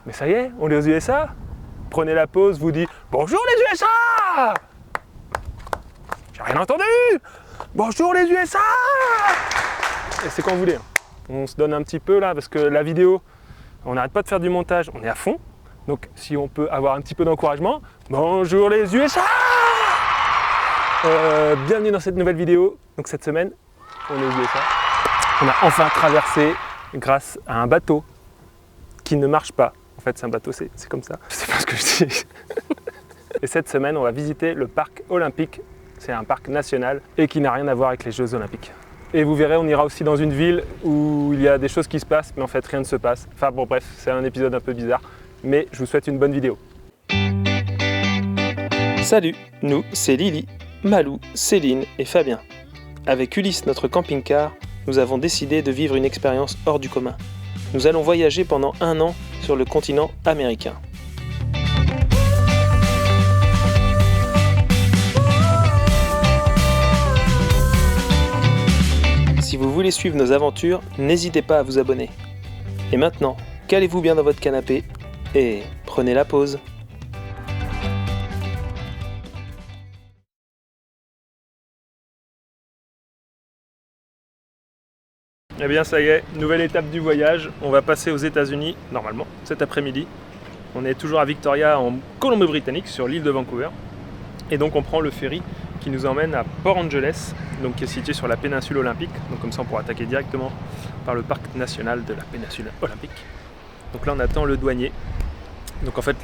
Mais ça y est, on est aux USA. Prenez la pause, vous dites bonjour les USA. J'ai rien entendu. Bonjour les USA. Et c'est quand vous voulez. On se donne un petit peu là parce que la vidéo, on n'arrête pas de faire du montage, on est à fond. Donc si on peut avoir un petit peu d'encouragement, bonjour les USA. Bienvenue dans cette nouvelle vidéo. Donc cette semaine, on est aux USA. On a enfin traversé grâce à un bateau qui ne marche pas. En fait, c'est un bateau, c'est comme ça. Je sais pas ce que je dis. Et cette semaine, on va visiter le parc olympique. C'est un parc national et qui n'a rien à voir avec les Jeux olympiques. Et vous verrez, on ira aussi dans une ville où il y a des choses qui se passent, mais en fait, rien ne se passe. Enfin bon, bref, c'est un épisode un peu bizarre. Mais je vous souhaite une bonne vidéo. Salut, nous, c'est Lily, Malou, Céline et Fabien. Avec Ulysse, notre camping-car, nous avons décidé de vivre une expérience hors du commun. Nous allons voyager pendant 1 an sur le continent américain. Si vous voulez suivre nos aventures, n'hésitez pas à vous abonner. Et maintenant, calez-vous bien dans votre canapé et prenez la pause. Eh bien ça y est, nouvelle étape du voyage, on va passer aux États-Unis, normalement, cet après-midi. On est toujours à Victoria, en Colombie-Britannique, sur l'île de Vancouver. Et donc on prend le ferry qui nous emmène à Port Angeles, donc qui est situé sur la péninsule olympique. Donc comme ça on pourra attaquer directement par le parc national de la péninsule olympique. Donc là on attend le douanier. Donc en fait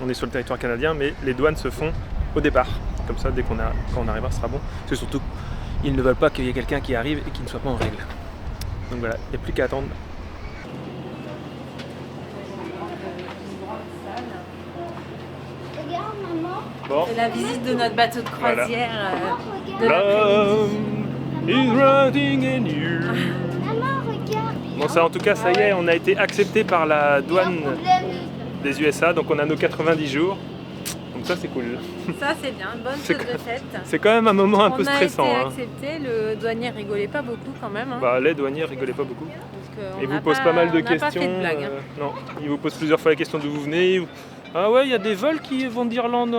on est sur le territoire canadien, mais les douanes se font au départ. Comme ça quand on arrivera, ce sera bon. C'est surtout, ils ne veulent pas qu'il y ait quelqu'un qui arrive et qui ne soit pas en règle. Donc voilà, il n'y a plus qu'à attendre. Regarde, maman. Bon. C'est la visite de notre bateau de croisière de Love l'après-midi. is writing in you. Maman, regarde. Bon ça en tout cas, ça y est, on a été accepté par la douane des USA, donc on a nos 90 jours. Donc ça c'est cool. Ça c'est bien, bonne C'est chose de fête. C'est quand même un moment un peu stressant. On a été Hein. accepté, le douanier rigolait pas beaucoup quand même. Hein, Bah, les douaniers rigolaient pas beaucoup. parce que Et on vous n'a pose pas mal de on n'a questions. Pas fait de blagues, hein. Non, il vous pose plusieurs fois la question d'où vous venez. Ah ouais, il y a des vols qui vont d'Irlande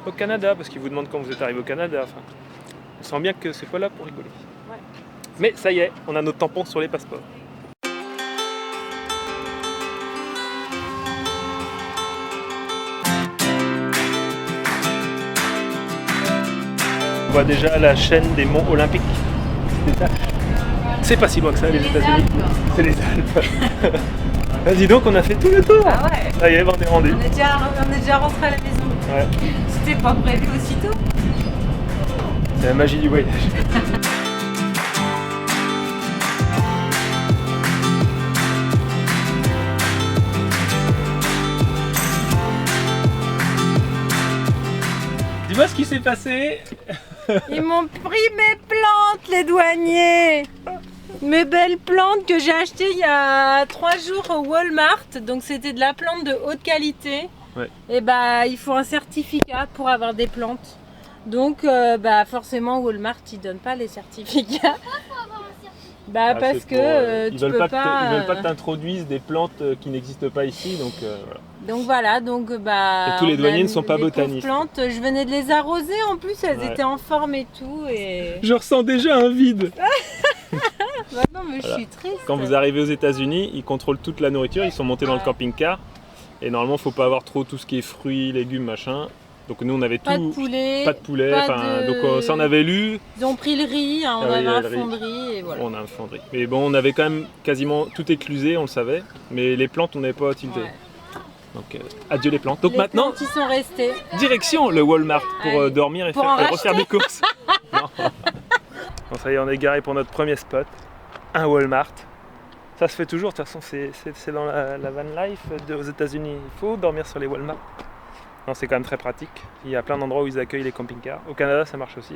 au Canada, parce qu'ils vous demandent quand vous êtes arrivé au Canada. Enfin, on sent bien que c'est pas là pour rigoler. Ouais. Mais ça y est, on a notre tampon sur les passeports. On voit déjà la chaîne des monts olympiques. C'est pas si loin que ça, les États-Unis. C'est les Alpes. Ah, dis donc, on a fait tout le tour. Ah ouais, Ça y est, on est rendu. on est déjà rentré à la maison. Ouais. C'était pas prévu aussitôt. C'est la magie du voyage. Dis-moi ce qui s'est passé. Ils m'ont pris mes plantes, les douaniers. Mes belles plantes que j'ai achetées il y a 3 jours au Walmart. Donc c'était de la plante de haute qualité. Ouais. Et bah il faut un certificat pour avoir des plantes. Donc forcément Walmart ils donnent pas les certificats. Bah parce que ils tu veulent peux pas pas. ils veulent pas que tu introduises des plantes qui n'existent pas ici, donc voilà. Donc Et tous les douaniers ne sont pas les pauvres botanistes. plantes, je venais de les arroser en plus, elles Ouais. étaient en forme et tout et. Je ressens déjà un vide. Bah non mais Voilà. je suis triste. Quand vous arrivez aux États-Unis, ils contrôlent toute la nourriture, ils sont montés dans le Ouais. camping-car. Et normalement, il ne faut pas avoir trop tout ce qui est fruits, légumes, machin. Donc nous, on avait Pas de tout. poulet. Pas de poulet. pas Enfin, de- donc ça, on avait lu. Ils ont pris le riz, hein, on Ah oui, avait un le riz. fond de riz et voilà. On a un fonderie. Mais bon, on avait quand même quasiment tout éclusé, on le savait. Mais les plantes, on n'avait pas utilisé. Ouais. Donc adieu les plantes. Donc Les maintenant, plantes, ils sont restés. direction le Walmart pour Allez. dormir et, Pour faire, en et refaire racheter. des courses. Non. Bon, ça y est, on est garé pour notre premier spot. Un Walmart. Ça se fait toujours, de toute façon, c'est dans la van life aux États-Unis. Il faut dormir sur les Walmart. Non, c'est quand même très pratique. Il y a plein d'endroits où ils accueillent les camping-cars. Au Canada, ça marche aussi.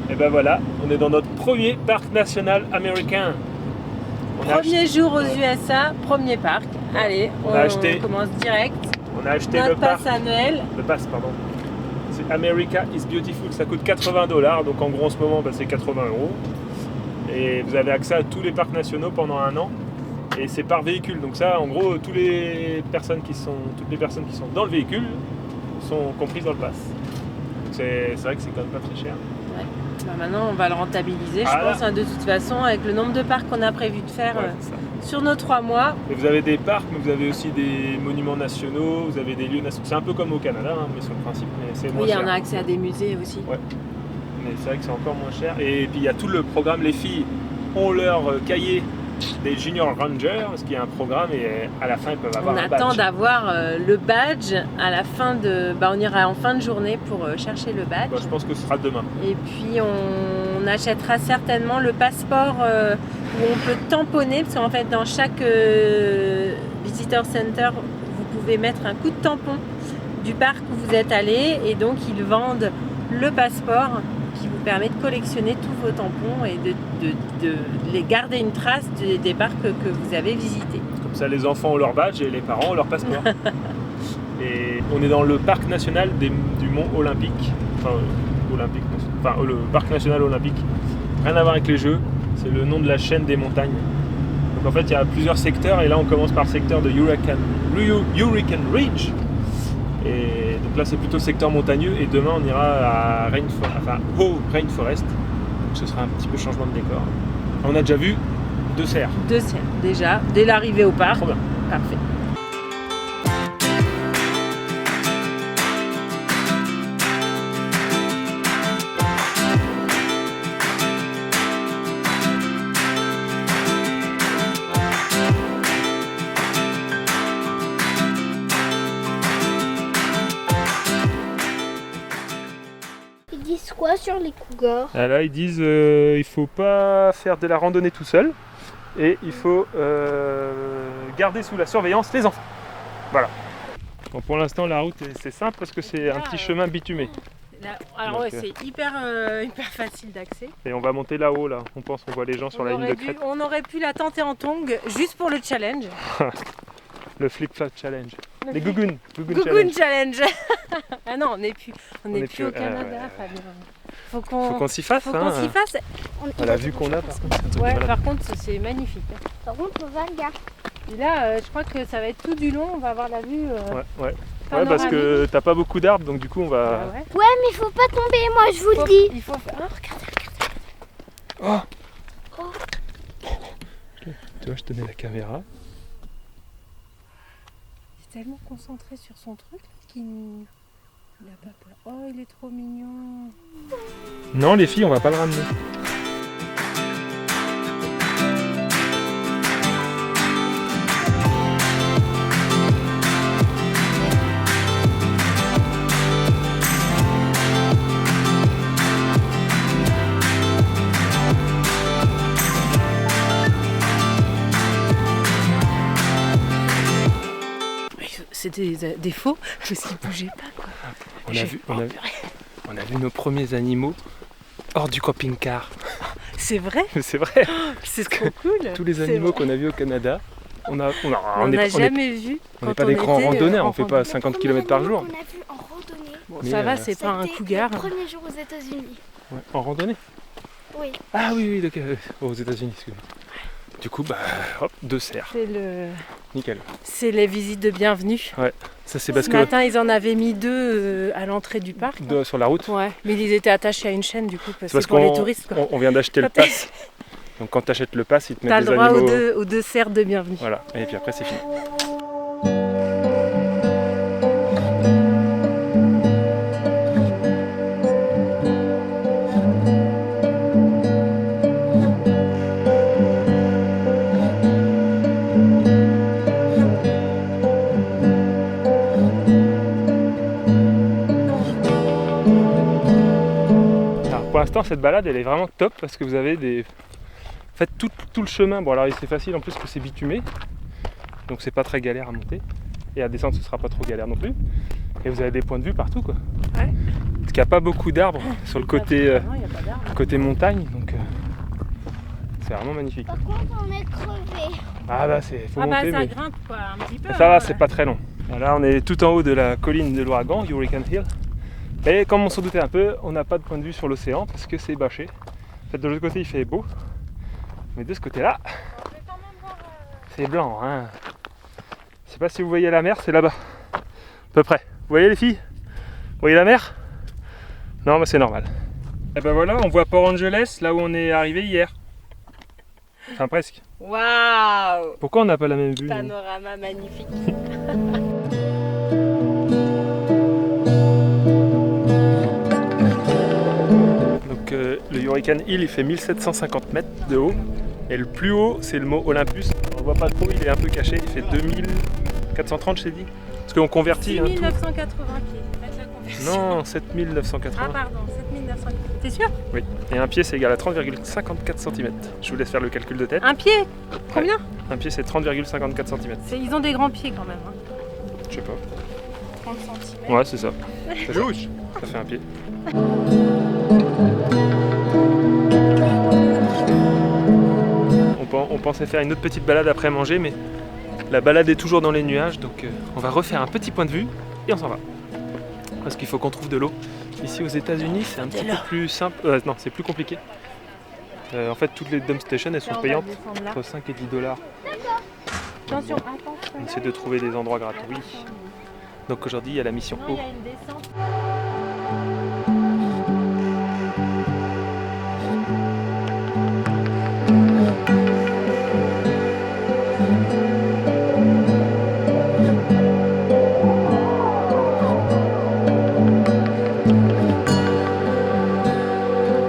Et ben voilà, on est dans notre premier parc national américain. On a Premier jour aux USA, premier parc. Allez, On a acheté- commence direct. On a acheté Notre le parc. passe annuel. Le pass, pardon. C'est America is Beautiful. Ça coûte 80 $. Donc en gros, en ce moment, c'est 80 €. Et vous avez accès à tous les parcs nationaux pendant 1 an. Et c'est par véhicule. Donc ça, en gros, toutes les personnes qui sont dans le véhicule sont comprises dans le pass. Donc c'est vrai que c'est quand même pas très cher. Ouais. Bah maintenant, on va le rentabiliser, Ah, je pense, hein, de toute façon, avec le nombre de parcs qu'on a prévu de faire Ouais, c'est ça. sur nos 3 mois. Et vous avez des parcs, mais vous avez aussi des monuments nationaux, vous avez des lieux nationaux. C'est un peu comme au Canada, hein, mais sur le principe, mais c'est moins Oui, cher. on a accès à des musées aussi. Ouais. Mais c'est vrai que c'est encore moins cher. Et puis il y a tout le programme, les filles ont leur cahier des Junior Rangers, ce qui est un programme, et à la fin ils peuvent avoir On un attend badge. d'avoir le badge à la fin de... on ira en fin de journée pour chercher le badge. Bon, je pense que ce sera demain. Et puis on achètera certainement le passeport où on peut tamponner, parce qu'en fait dans chaque visitor center, vous pouvez mettre un coup de tampon du parc où vous êtes allé, et donc ils vendent le passeport qui vous permet de collectionner tous vos tampons et de les garder une trace des parcs que vous avez visités. Comme ça les enfants ont leur badge et les parents ont leur passeport. Et on est dans le parc national du Mont Olympique. Le parc national olympique. Rien à voir avec les jeux, c'est le nom de la chaîne des montagnes. Donc en fait il y a plusieurs secteurs, et là on commence par le secteur de Hurricane Ridge. Et donc là c'est plutôt le secteur montagneux, et demain on ira à Hoh Rainforest. Donc ce sera un petit peu changement de décor. On a déjà vu 2 cerfs. 2 cerfs déjà, dès l'arrivée au parc. Trop bien. Parfait. Ils disent quoi sur les cougars? Ah là, ils disent il faut pas faire de la randonnée tout seul, et il faut garder sous la surveillance les enfants. Voilà. Bon, pour l'instant, la route c'est simple parce que c'est un petit chemin bitumé. Là, alors Donc, ouais, c'est hyper facile d'accès. Et on va monter là-haut, là. On pense qu'on voit les gens sur la ligne de crête. On aurait pu la tenter en tongs juste pour le challenge. Le flip-flap challenge. Les Gougoun Gougoun challenge. challenge. Ah non, on n'est plus au Canada, ouais. Fabien. Faut qu'on s'y fasse. Faut qu'on s'y fasse. La vue qu'on a, par contre. c'est un truc de Ouais, malade. par contre, c'est magnifique. Par contre, on va le gars. Et là, je crois que ça va être tout du long. On va avoir la vue. Ouais, parce que t'as pas beaucoup d'arbres, donc du coup on va. Ah ouais. Ouais, mais il faut pas tomber, moi je vous le dis. Il faut faire. Oh, regardez. Tu vois, je te mets la caméra. Il est tellement concentré sur son truc là, qu'il n'a pas peur. Oh, il est trop mignon. Non, les filles, on va pas le ramener. C'était des faux parce qu'il bougeait pas quoi. On a vu nos premiers animaux hors du camping-car. C'est vrai? C'est vrai. C'est trop cool. Tous les animaux qu'on a vus au Canada, on n'a jamais vu. On n'est pas des grands randonneurs, on fait pas 50 km par jour. On a vu en randonnée. Bon, Mais, ça va, c'est pas un C'était cougar. le premier jour aux États-Unis. Ouais, en randonnée. Oui. Ah oui, donc, aux États-Unis, excusez-moi. Du coup, hop, 2 cerfs. Nickel. C'est les visites de bienvenue. Ça c'est parce Ce que matin, ils en avaient mis 2 à l'entrée du parc. sur la route. Ouais, mais ils étaient attachés à une chaîne du coup, parce C'est que pour les touristes. Quoi. On vient d'acheter le pass. Donc quand tu achètes le pass, ils te T'as mettent le des droit animaux. aux 2 cerfs de bienvenue. Voilà, et puis après c'est fini. Pour l'instant, cette balade elle est vraiment top parce que vous avez en fait tout le chemin. Bon, alors c'est facile en plus que c'est bitumé, donc c'est pas très galère à monter, et à descendre ce sera pas trop galère non plus. Et vous avez des points de vue partout quoi. Ouais. Parce qu'il n'y a pas beaucoup d'arbres sur le côté montagne, donc c'est vraiment magnifique. Par contre, on est crevé. Ah bah faut monter, ça mais grimpe quoi, un petit peu. ça va, c'est pas très long. Là on est tout en haut de la colline de l'ouragan, Hurricane Hill. Et comme on s'en doutait un peu, on n'a pas de point de vue sur l'océan parce que c'est bâché. En fait, de l'autre côté, il fait beau, mais de ce côté-là, C'est blanc, hein. Je sais pas si vous voyez la mer, c'est là-bas. À peu près. Vous voyez les filles? Vous voyez la mer? Non, mais c'est normal. Et ben voilà, on voit Port Angeles, là où on est arrivé hier. Enfin, presque. Waouh! Pourquoi on n'a pas la même vue? Panorama magnifique. Donc le Hurricane Hill, il fait 1750 mètres de haut. Et le plus haut, c'est le mont Olympus. On le voit pas trop, il est un peu caché. Il fait 2430, je t'ai dit. Parce qu'on convertit. 6980 pieds. Faites la conversion. Non, 7980. Ah pardon, 7900. T'es sûr? Oui. Et un pied, c'est égal à 30,54 cm. Je vous laisse faire le calcul de tête. Un pied? Combien? Un pied, c'est 30,54 cm. Ils ont des grands pieds quand même. Hein. Je sais pas. 30 cm. Ouais, c'est ça. Ça fait, ça fait un pied. On pensait faire une autre petite balade après manger, mais la balade est toujours dans les nuages, donc on va refaire un petit point de vue et on s'en va. Parce qu'il faut qu'on trouve de l'eau. Ici aux États-Unis, c'est un petit peu plus simple. Non, c'est plus compliqué. En fait, toutes les dump stations, elles sont payantes entre 5 et 10 $. Attention, On essaie de trouver des endroits gratuits. Donc aujourd'hui, il y a la mission il eau. y a une descente.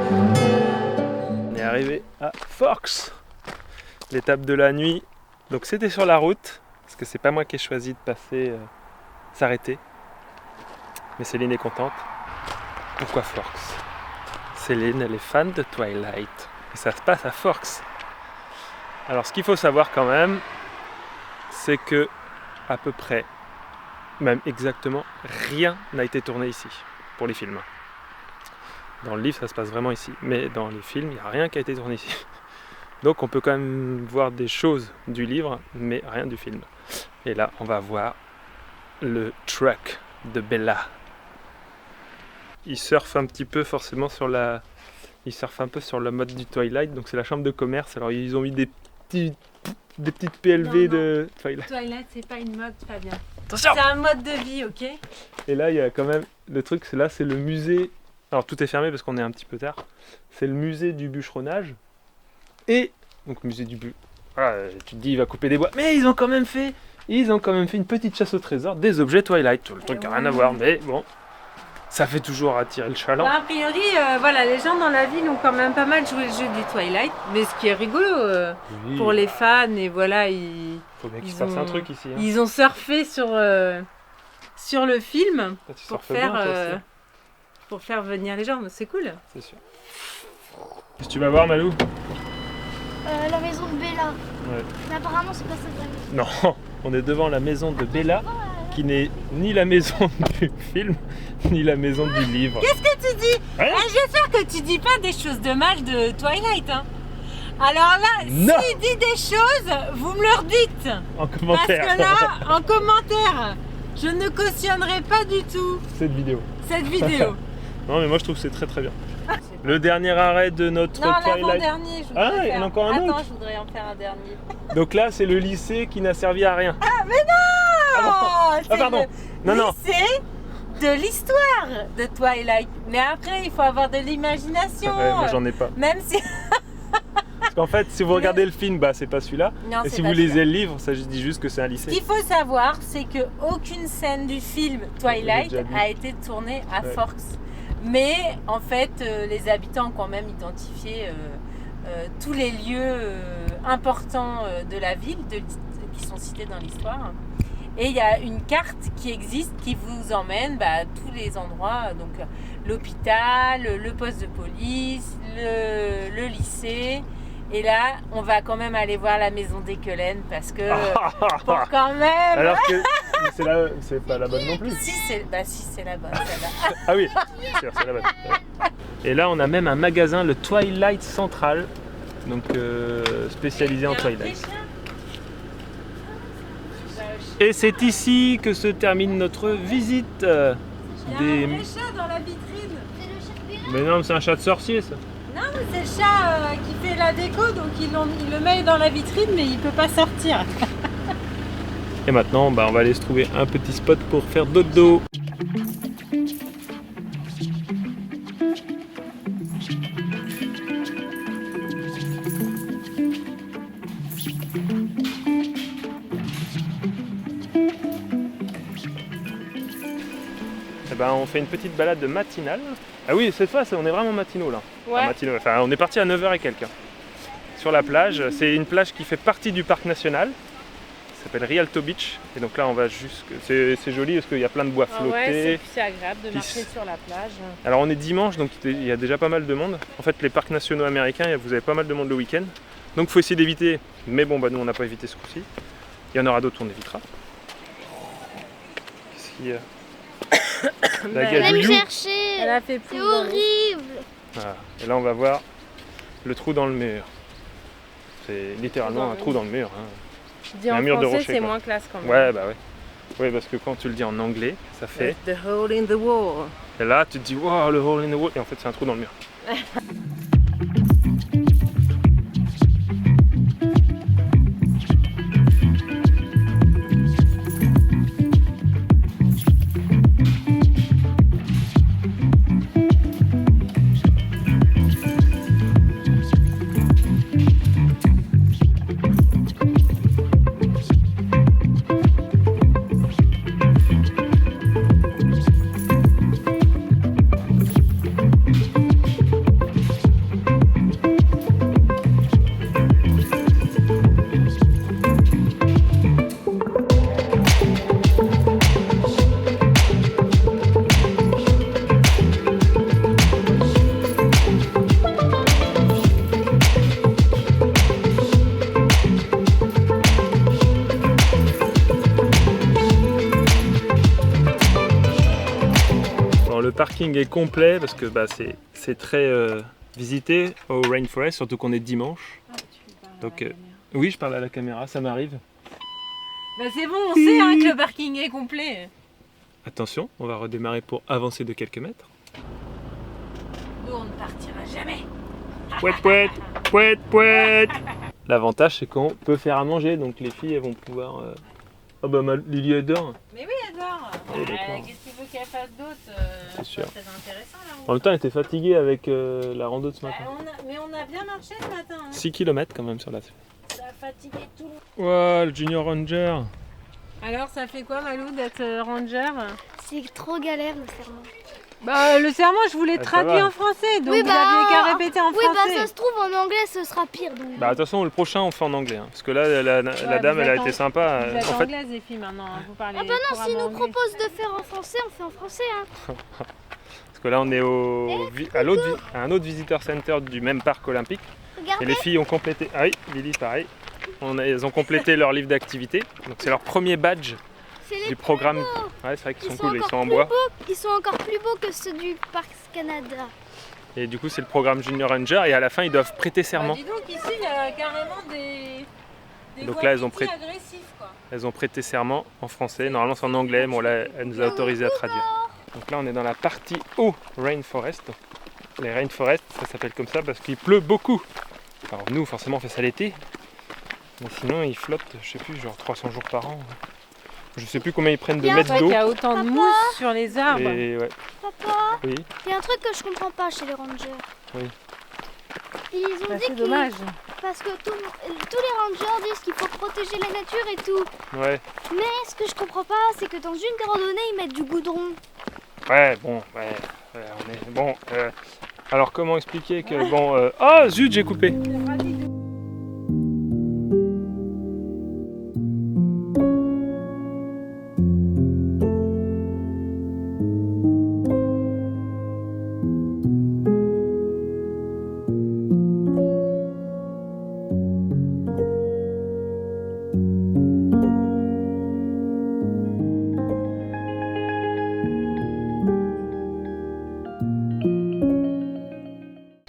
On est arrivé à Forks, l'étape de la nuit. Donc c'était sur la route, parce que c'est pas moi qui ai choisi de passer, s'arrêter. Mais Céline est contente. Pourquoi Forks? Céline, elle est fan de Twilight. Et ça se passe à Forks. Alors ce qu'il faut savoir quand même, c'est que à peu près, même exactement, rien n'a été tourné ici, pour les films. Dans le livre, ça se passe vraiment ici. Mais dans les films, il n'y a rien qui a été tourné ici. Donc on peut quand même voir des choses du livre, mais rien du film. Et là, on va voir le truck de Bella. Il surfe un petit peu forcément sur la... Il surfe un peu sur la mode du Twilight, donc c'est la chambre de commerce. Alors ils ont mis des petites PLV de Twilight. Twilight, c'est pas une mode, Fabien. Attention! C'est un mode de vie, ok? Et là, il y a quand même... Le truc, c'est là, c'est le musée... Alors tout est fermé parce qu'on est un petit peu tard. C'est le musée du bûcheronnage. Et... Donc musée du bûcheronnage. Voilà, tu te dis, il va couper des bois. Mais ils ont quand même fait une petite chasse au trésor des objets Twilight. Le truc n'a rien à voir, mais bon... Ça fait toujours attirer le chaland. Bah, a priori, voilà, les gens dans la ville ont quand même pas mal joué le jeu du Twilight, mais ce qui est rigolo Oui. pour les fans, et voilà, ils Faut bien qu'il se ils passe ont- un truc ici. Hein. ont surfé sur le film Toi, tu pour surfes bien, toi aussi, pour faire venir les gens, c'est cool. c'est sûr. Qu'est-ce que tu vas voir, Malou? La maison de Bella. Ouais. Mais apparemment, c'est pas ça de la maison. Non, on est devant la maison de Bella, qui n'est ni la maison du film, ni la maison du livre. Qu'est-ce que tu dis? Hein? J'espère que tu dis pas des choses de mal de Twilight. Hein. Alors là, Non. s'il dit des choses, vous me le redites. En Parce commentaire, que là, en commentaire, je ne cautionnerai pas du tout cette vidéo. cette vidéo. Non, mais moi je trouve que c'est très très bien. Le dernier arrêt de notre Non, Twilight. l'avant-dernier, je voudrais Ah, il y en a faire. encore un Attends, autre. je voudrais en faire un dernier. Donc là, c'est le lycée qui n'a servi à rien. Ah, mais non! Ah, C'est pardon. le Non, non. lycée de l'histoire de Twilight. Mais après, il faut avoir de l'imagination. Ouais, moi j'en ai pas. Même si... Parce qu'en fait, si vous regardez le film, bah c'est pas celui-là. Non, Et c'est si pas vous lisez celui-là. le livre, ça dit juste que c'est un Ce lycée. qu'il faut savoir, c'est qu'aucune scène du film Twilight déjà dit. a été tournée à Ouais. Forks. Mais en fait, les habitants ont quand même identifié tous les lieux importants de la ville qui sont cités dans l'histoire. Et il y a une carte qui existe qui vous emmène à tous les endroits, donc l'hôpital, le poste de police, le lycée. Et là, on va quand même aller voir la maison d'Ekelen parce que pour quand même... Alors que c'est pas la bonne non plus. Si c'est la bonne, celle-là. Ah oui, sûr, c'est la bonne. Et là, on a même un magasin, le Twilight Central, donc spécialisé en Twilight. Et c'est ici que se termine notre visite Il y a un des... vrai chat dans la vitrine. C'est le chat Bella. Mais non, mais c'est un chat de sorcier, ça. Non, mais c'est le chat qui fait la déco, donc il le met dans la vitrine, mais il peut pas sortir. Et maintenant, on va aller se trouver un petit spot pour faire dodo. On fait une petite balade matinale. Ah oui, cette fois, on est vraiment matinaux là. Ouais. Enfin, on est parti à 9h et quelques. Sur la plage, c'est une plage qui fait partie du parc national. Ça s'appelle Rialto Beach. Et donc là, on va jusque. C'est joli parce qu'il y a plein de bois flottés. Ouais, c'est agréable de marcher sur la plage. Alors on est dimanche, donc il y a déjà pas mal de monde. En fait, les parcs nationaux américains, vous avez pas mal de monde le week-end. Donc il faut essayer d'éviter. Mais bon, nous on n'a pas évité ce coup-ci. Il y en aura d'autres, on évitera. Qu'est-ce qu'il y a? Elle a me chercher. Elle a fait c'est horrible. Voilà. Et là on va voir le trou dans le mur. C'est littéralement un trou dans le mur. Dis en mur de français, rocher, c'est quoi. moins classe quand même. Ouais, bah ouais. Oui, parce que quand tu le dis en anglais, ça fait. The hole in the wall. Et là tu te dis wow, le hole in the wall. Et en fait c'est un trou dans le mur. Le parking est complet parce que c'est très visité au Rainforest, surtout qu'on est dimanche. Donc oui, je parle à la caméra, ça m'arrive. Bah c'est bon, on sait que le parking est complet. Attention, on va redémarrer pour avancer de quelques mètres. Nous on ne partira jamais. Pouette, pouette, pouette, pouette. L'avantage c'est qu'on peut faire à manger, donc les filles elles vont pouvoir... Ah bah Lily adore. Mais oui, elle adore. Qu'est-ce qu'il veut qu'elle fasse d'autre? C'est sûr. Très intéressant là. En même temps, elle était fatiguée avec la rando de ce matin. Mais on a bien marché ce matin. 6 km quand même sur la... Ça a fatigué tout. Wow, le Junior Ranger. Alors, ça fait quoi, Malou, d'être ranger? C'est trop galère le serment. Bah, le serment, je vous l'ai traduit en français, donc oui, vous aviez qu'à répéter en français. Oui, bah ça se trouve en anglais, ce sera pire. Donc... Bah, de toute façon, le prochain, on fait en anglais. Parce que là, la dame, elle a été sympa. Vous êtes en fait... anglaise, les filles, maintenant. Vous parlez ah bah non, s'ils nous anglais. proposent de faire en français, on fait en français. Hein. Parce que là, on est à un autre visitor center du même parc olympique. Regardez. Et les filles ont complété... Ah oui, Lily, pareil. Elles ont complété leur livre d'activité. Donc c'est leur premier badge du programme. Ouais, c'est vrai qu'ils sont cool, ils sont en bois. Ils sont encore plus beaux que ceux du Parc Canada. Et du coup, c'est le programme Junior Ranger et à la fin, ils doivent prêter serment. Dis donc, ici, il y a carrément des donc là, agressifs, quoi. Elles ont prêté serment en français. Normalement, c'est en anglais, mais là, elle nous a autorisé à traduire. Donc là, on est dans la partie haut Rainforest. Les Rainforests, ça s'appelle comme ça parce qu'il pleut beaucoup. Alors nous, forcément, on fait ça l'été. Mais sinon, ils flottent, je sais plus, genre 300 jours par an. Je sais plus combien ils prennent de mètres d'eau. Il y a autant de mousse sur les arbres. Et ouais. Papa, oui. Il y a un truc que je comprends pas chez les rangers. Oui. Ils ont dit c'est dommage. Parce que tous les rangers disent qu'il faut protéger la nature et tout. Ouais. Mais ce que je comprends pas, c'est que dans une randonnée, ils mettent du goudron. Ouais, bon, on est... Bon, alors comment expliquer que... Bon, oh zut, j'ai coupé.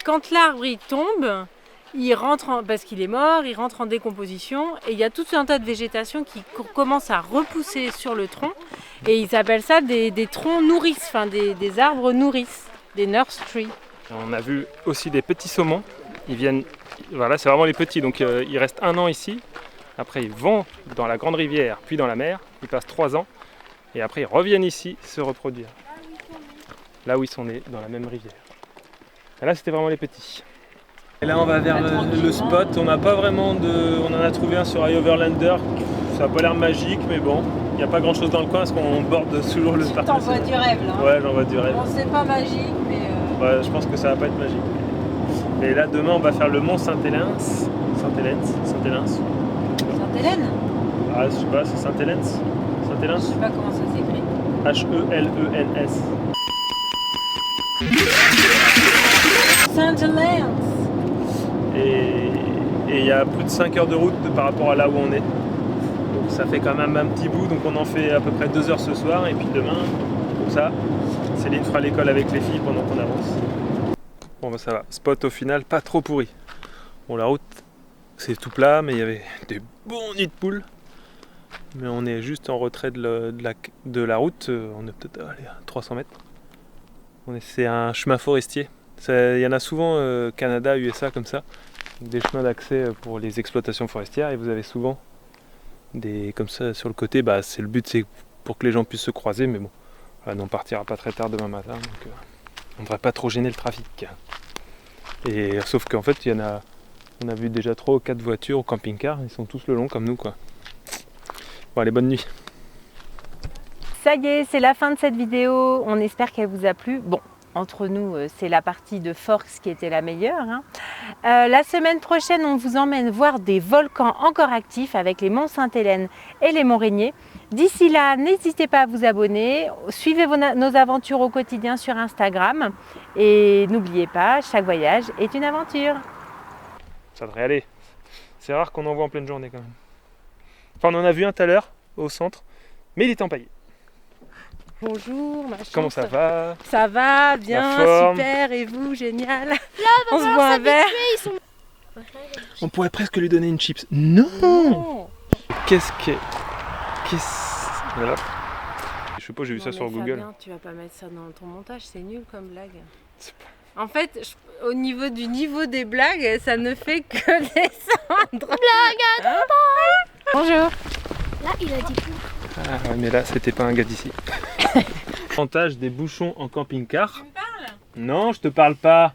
Quand l'arbre il tombe, il rentre parce qu'il est mort, il rentre en décomposition et il y a tout un tas de végétation qui commence à repousser sur le tronc et ils appellent ça des troncs nourrices, enfin des arbres nourrices, des nurse trees. On a vu aussi des petits saumons. Ils viennent, voilà, c'est vraiment les petits, donc ils restent 1 an ici. Après, ils vont dans la grande rivière, puis dans la mer. Ils passent 3 ans. Et après, ils reviennent ici se reproduire. Là où ils sont nés, dans la même rivière. Et là, c'était vraiment les petits. Et là, on va vers le spot. On n'a pas vraiment de... On en a trouvé un sur iOverlander. Ça n'a pas l'air magique, mais bon. Il n'y a pas grand chose dans le coin parce qu'on borde toujours le parc. Tu t'envoies du rêve là. Ouais, j'en vois du rêve. Bon, c'est pas magique, mais. Ouais, je pense que ça va pas être magique. Et là, demain, on va faire le mont Saint-Hélène. Saint-Hélène. Sainte-Hélène. Ah, je sais pas, c'est Saint-Hélène. Saint-Hélène. Je sais pas comment ça s'écrit. H-E-L-E-N-S. Sainte-Hélène. Et il y a plus de 5 heures de route par rapport à là où on est. Donc ça fait quand même un petit bout, donc on en fait à peu près 2 heures ce soir. Et puis demain, comme ça, Céline fera l'école avec les filles pendant qu'on avance. Bon bah ça va, spot au final pas trop pourri. Bon, la route c'est tout plat, mais il y avait des bons nids de poules. Mais on est juste en retrait de la route, on est peut-être à 300 mètres. C'est un chemin forestier. Il y en a souvent Canada, USA comme ça. Des chemins d'accès pour les exploitations forestières et vous avez souvent des comme ça sur le côté. Bah, c'est le but, c'est pour que les gens puissent se croiser, mais bon, voilà, on partira pas très tard demain matin, donc on ne devrait pas trop gêner le trafic. Et sauf qu'en fait, on a vu déjà 3 ou 4 voitures au camping-car, ils sont tous le long comme nous quoi. Bon, allez, bonne nuit. Ça y est, c'est la fin de cette vidéo. On espère qu'elle vous a plu. Bon, entre nous, c'est la partie de Forks qui était la meilleure. Hein. La semaine prochaine, on vous emmène voir des volcans encore actifs avec les monts Sainte-Hélène et les monts Rainier. D'ici là, n'hésitez pas à vous abonner. Suivez nos aventures au quotidien sur Instagram. Et n'oubliez pas, chaque voyage est une aventure. Ça devrait aller. C'est rare qu'on en voit en pleine journée quand même. Enfin, on en a vu un tout à l'heure au centre, mais il était empaillé. Bonjour, ma chance. Comment ça va? Ça va, bien, La forme. super, et vous, génial. Là, On se boit un verre. Ils sont... On pourrait presque lui donner une chips. Non, Non. Qu'est-ce que... Voilà. Je sais pas, j'ai vu ça Non, sur mais Google. Fabien, tu vas pas mettre ça dans ton montage, c'est nul comme blague. C'est En fait, au niveau des blagues, ça ne fait que descendre. Hein? Bonjour. Là, il a dit tout. Ah ouais, mais là, c'était pas un gars d'ici. Avantage des bouchons en camping-car. Tu me parles? Non, je te parle pas.